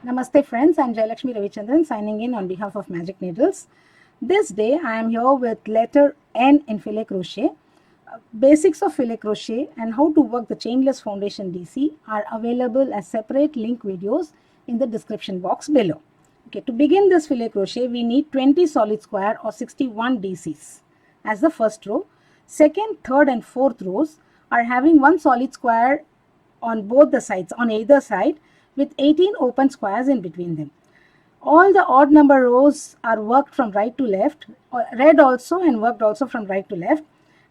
Namaste friends, I am Jayalakshmi Ravichandran signing in on behalf of Magic Needles. This day I am here with letter N in Filet Crochet. Basics of Filet Crochet and how to work the chainless foundation DC are available as separate link videos in the description box below. Okay, to begin this Filet Crochet we need 20 solid square or 61 DCs as the first row. Second, third and fourth rows are having one solid square on both the sides, on either side, with 18 open squares in between them. All the odd number rows are worked from right to left, read also and worked also from right to left,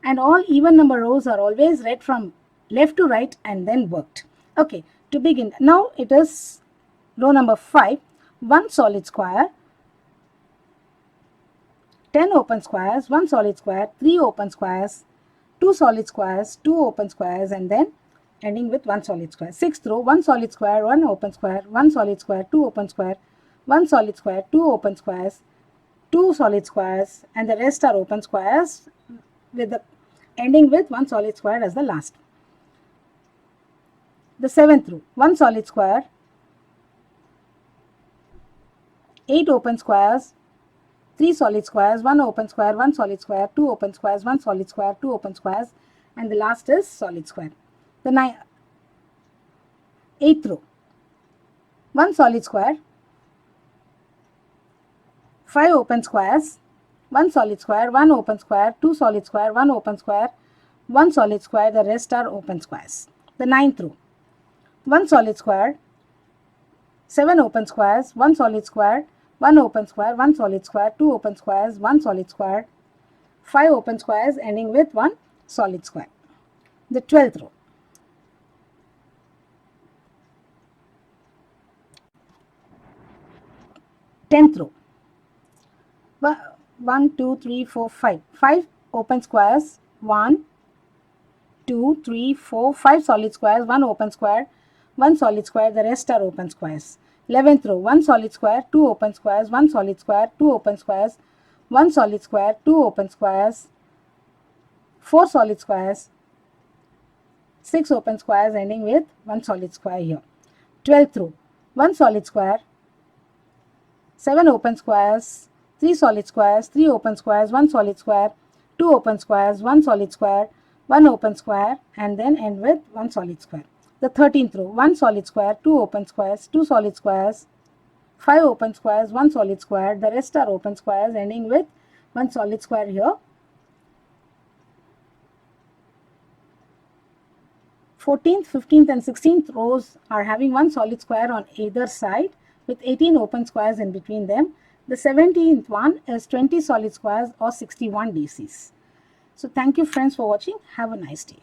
and all even number rows are always read from left to right and then worked. Okay, to begin, now it is row number 5, one solid square, 10 open squares, one solid square, 3 open squares, 2 solid squares, 2 open squares, and then ending with one solid square. Sixth row, one solid square, one open square, one solid square, two open square, one solid square, two open squares, two solid squares, and the rest are open squares with the ending with one solid square as the last. The seventh row, one solid square, 8 open squares, 3 solid squares, one open square, one solid square, two open squares, one solid square, two open squares, and the last is solid square. The eighth row, one solid square, 5 open squares, one solid square, one open square, two solid square, one open square, one solid square, the rest are open squares. The ninth row, one solid square, 7 open squares, one solid square, one open square, one solid square, two open squares, one solid square, 5 open squares ending with one solid square. The 12th row, 10th row, 1, 2, 3, 4, 5. 5 open squares, 1, 2, 3, 4, 5 solid squares, 1 open square, 1 solid square, the rest are open squares. 11th row, 1 solid square, 2 open squares, 1 solid square, 2 open squares, 1 solid square, 2 open squares, 4 solid squares, 6 open squares ending with 1 solid square here. 12th row, 1 solid square, 7 open squares, 3 solid squares, 3 open squares, 1 solid square, 2 open squares, 1 solid square, 1 open square, and then end with 1 solid square. The 13th row, 1 solid square, 2 open squares, 2 solid squares, 5 open squares, 1 solid square, the rest are open squares ending with 1 solid square here. 14th, 15th and 16th rows are having 1 solid square on either side with 18 open squares in between them. The 17th one is 20 solid squares or 61 DCs. So thank you friends for watching. Have a nice day.